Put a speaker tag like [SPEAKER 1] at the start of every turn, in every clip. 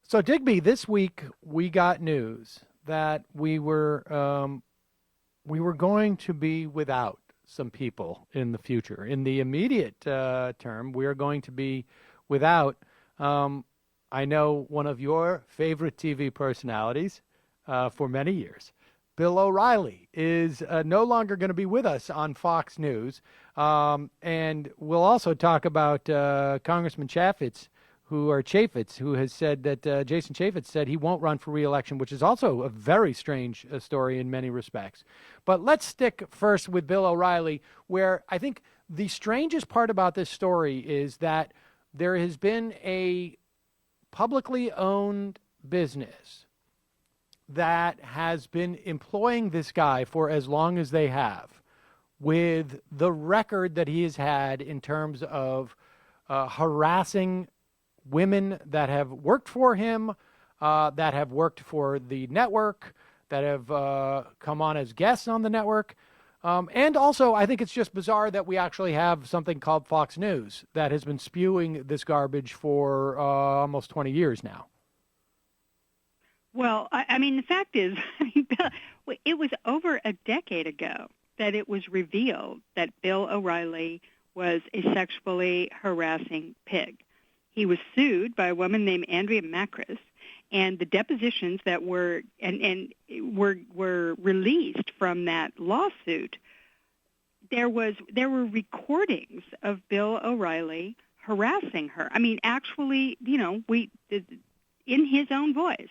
[SPEAKER 1] So, Digby, this week we got news that we were going to be without some people in the future. In the immediate term, we are going to be without. I know one of your favorite TV personalities for many years, Bill O'Reilly, is no longer going to be with us on Fox News. And we'll also talk about Congressman Chaffetz, who has said that Jason Chaffetz said he won't run for re-election, which is also a very strange story in many respects. But let's stick first with Bill O'Reilly, where I think the strangest part about this story is that there has been a publicly owned business that has been employing this guy for as long as they have, with the record that he has had in terms of harassing women that have worked for him, that have worked for the network, that have come on as guests on the network. And also, I think it's just bizarre that we actually have something called Fox News that has been spewing this garbage for almost 20 years now.
[SPEAKER 2] Well, I mean, the fact is, it was over a decade ago that it was revealed that Bill O'Reilly was a sexually harassing pig. He was sued by a woman named Andrea Macris, and the depositions that were released from that lawsuit, there were recordings of Bill O'Reilly harassing her. I mean, actually, in his own voice,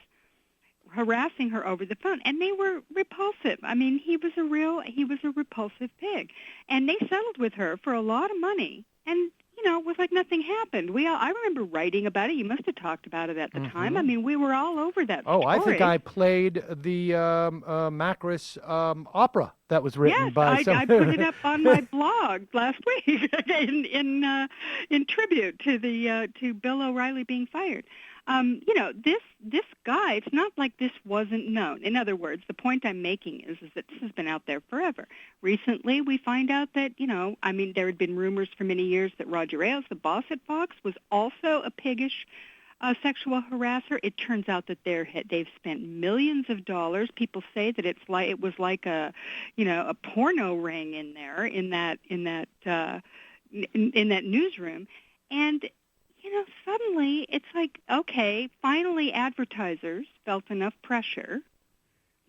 [SPEAKER 2] harassing her over the phone, and they were repulsive. I mean, he was a repulsive pig, and they settled with her for a lot of money, and it was like nothing happened. I remember writing about it. You must have talked about it at the time. I mean, we were all over that story.
[SPEAKER 1] I think I played the Macris opera that was written by some...
[SPEAKER 2] I put it up on my blog last week in tribute to Bill O'Reilly being fired. This guy, it's not like this wasn't known. In other words, the point I'm making is that this has been out there forever. Recently, we find out that, there had been rumors for many years that Roger Ailes, the boss at Fox, was also a piggish sexual harasser. It turns out that they've spent millions of dollars. People say that it was like a porno ring in there in that newsroom, and suddenly it's like, okay, finally Advertisers felt enough pressure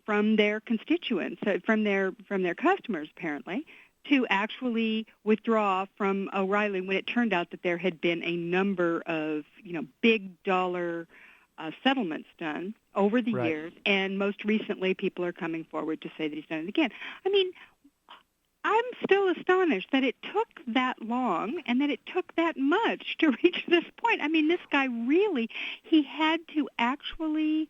[SPEAKER 2] from their constituents, from their customers apparently, to actually withdraw from O'Reilly when it turned out that there had been a number of, big dollar settlements done over the years, and most recently people are coming forward to say that he's done it again. I mean, I'm still astonished that it took that long and that it took that much to reach this point. I mean, this guy really, he had to actually,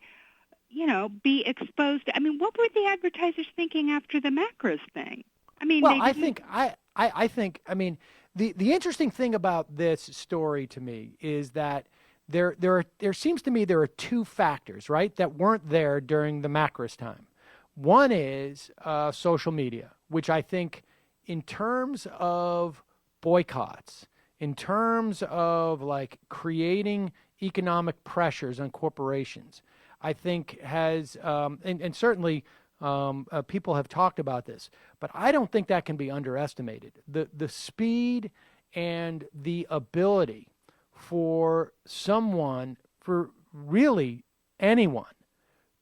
[SPEAKER 2] be exposed. I mean, what were the advertisers thinking after the Macros thing? I mean,
[SPEAKER 1] well, I think the interesting thing about this story to me is that there seems to me there are two factors, right, that weren't there during the Macros time. One is social media, which I think in terms of boycotts, in terms of like creating economic pressures on corporations, I think has, and certainly people have talked about this, but I don't think that can be underestimated. The speed and the ability for really anyone,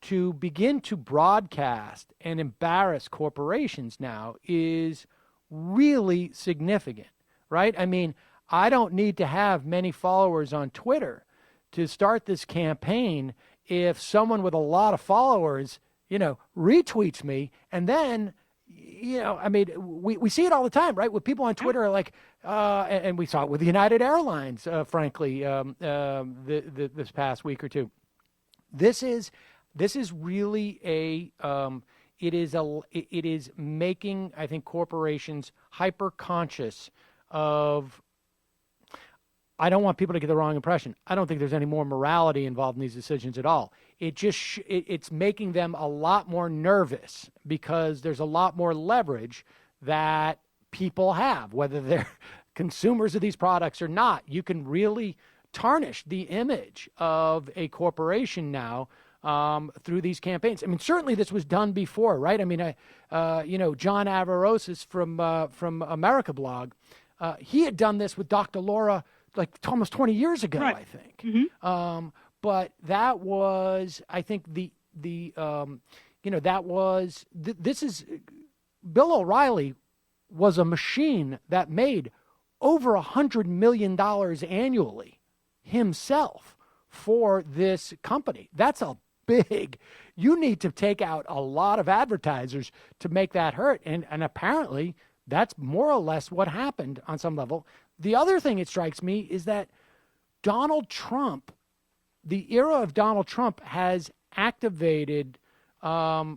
[SPEAKER 1] to begin to broadcast and embarrass corporations now is really significant, right? I mean, I don't need to have many followers on Twitter to start this campaign. If someone with a lot of followers, retweets me, and then, we see it all the time, right? With people on Twitter, like, and we saw it with United Airlines, frankly, this past week or two. This is really it is making, I think, corporations hyper conscious of. I don't want people to get the wrong impression. I don't think there's any more morality involved in these decisions at all. It's making them a lot more nervous because there's a lot more leverage that people have, whether they're consumers of these products or not. You can really tarnish the image of a corporation now through these campaigns. I mean, certainly this was done before, right? I mean, John Avarosis from America Blog, he had done this with Dr. Laura like almost 20 years ago,
[SPEAKER 2] right.
[SPEAKER 1] I think.
[SPEAKER 2] Mm-hmm.
[SPEAKER 1] But that was, I think, this is, Bill O'Reilly was a machine that made over $100 million annually himself for this company. That's a big, you need to take out a lot of advertisers to make that hurt. And apparently that's more or less what happened on some level. The other thing it strikes me is that Donald Trump, the era of Donald Trump has activated a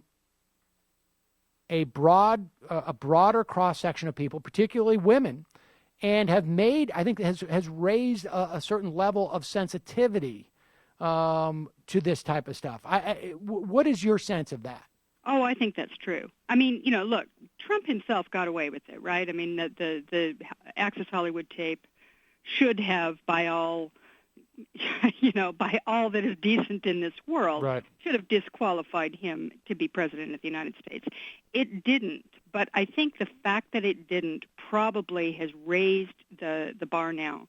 [SPEAKER 1] broader cross-section of people, particularly women, and have made, I think, has raised a certain level of sensitivity to this type of stuff. What is your sense of that?
[SPEAKER 2] Oh, I think that's true. I mean, look, Trump himself got away with it, right? I mean, the Access Hollywood tape should have, by all that is decent in this world,
[SPEAKER 1] right,
[SPEAKER 2] should have disqualified him to be president of the United States. It didn't, but I think the fact that it didn't probably has raised the bar now,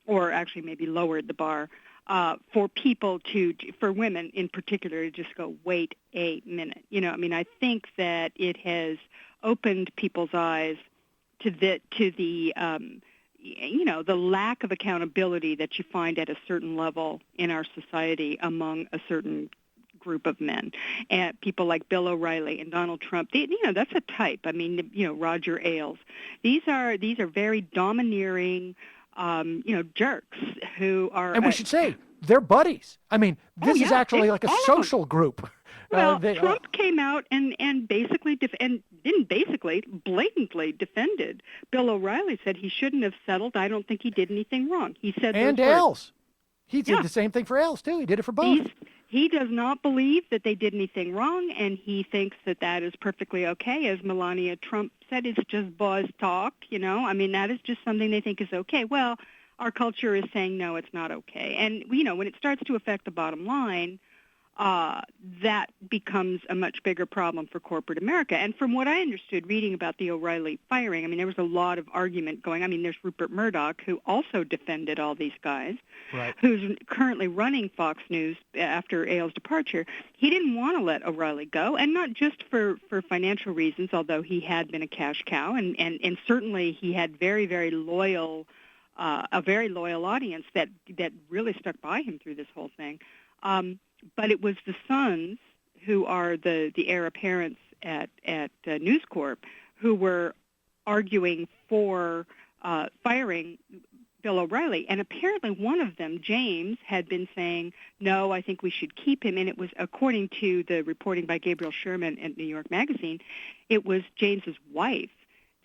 [SPEAKER 2] or actually maybe lowered the bar for people for women in particular, to just go, wait a minute. I mean, I think that it has opened people's eyes to the lack of accountability that you find at a certain level in our society among a certain group of men. And people like Bill O'Reilly and Donald Trump, that's a type. I mean, Roger Ailes. These are very domineering, jerks who are...
[SPEAKER 1] And we should say, they're buddies. I mean, this is actually like a social group.
[SPEAKER 2] Well, Trump came out and basically blatantly defended Bill O'Reilly, said he shouldn't have settled. I don't think he did anything wrong. He said
[SPEAKER 1] and Ailes. He did the same thing for Ailes, too. He did it for both.
[SPEAKER 2] He does not believe that they did anything wrong, and he thinks that is perfectly okay. As Melania Trump said, it's just buzz talk, I mean, that is just something they think is okay. Well, our culture is saying, no, it's not okay. And, when it starts to affect the bottom line, that becomes a much bigger problem for corporate America. And from what I understood reading about the O'Reilly firing, I mean, there was a lot of argument going. I mean, there's Rupert Murdoch, who also defended all these guys,
[SPEAKER 1] right,
[SPEAKER 2] who's currently running Fox News after Ailes' departure. He didn't want to let O'Reilly go, and not just for financial reasons, although he had been a cash cow, and certainly he had very, very loyal, a very loyal audience that really stuck by him through this whole thing. But it was the sons, who are the heir apparents at News Corp, who were arguing for firing Bill O'Reilly. And apparently one of them, James, had been saying, no, I think we should keep him. And it was, according to the reporting by Gabriel Sherman at New York Magazine, it was James's wife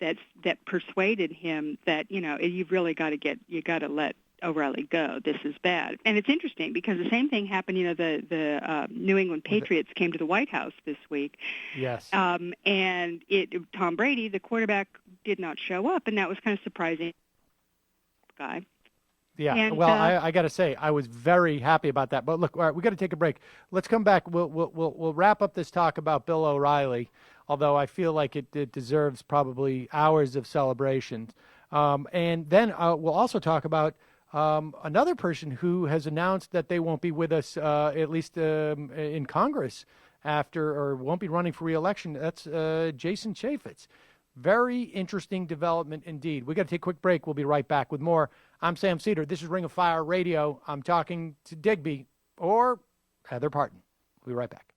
[SPEAKER 2] that persuaded him that, you've really got to let O'Reilly go. This is bad. And it's interesting because the same thing happened, the New England Patriots came to the White House this week.
[SPEAKER 1] Yes.
[SPEAKER 2] And Tom Brady, the quarterback, did not show up, and that was kind of surprising. Guy.
[SPEAKER 1] Yeah.
[SPEAKER 2] And,
[SPEAKER 1] well, I got to say, I was very happy about that. But look, all right, we got to take a break. Let's come back. We'll wrap up this talk about Bill O'Reilly, although I feel like it deserves probably hours of celebrations. And then we'll also talk about another person who has announced that they won't be with us, at least in Congress or won't be running for re-election. That's Jason Chaffetz. Very interesting development indeed. We got to take a quick break. We'll be right back with more. I'm Sam Seder. This is Ring of Fire Radio. I'm talking to Digby or Heather Parton. We'll be right back.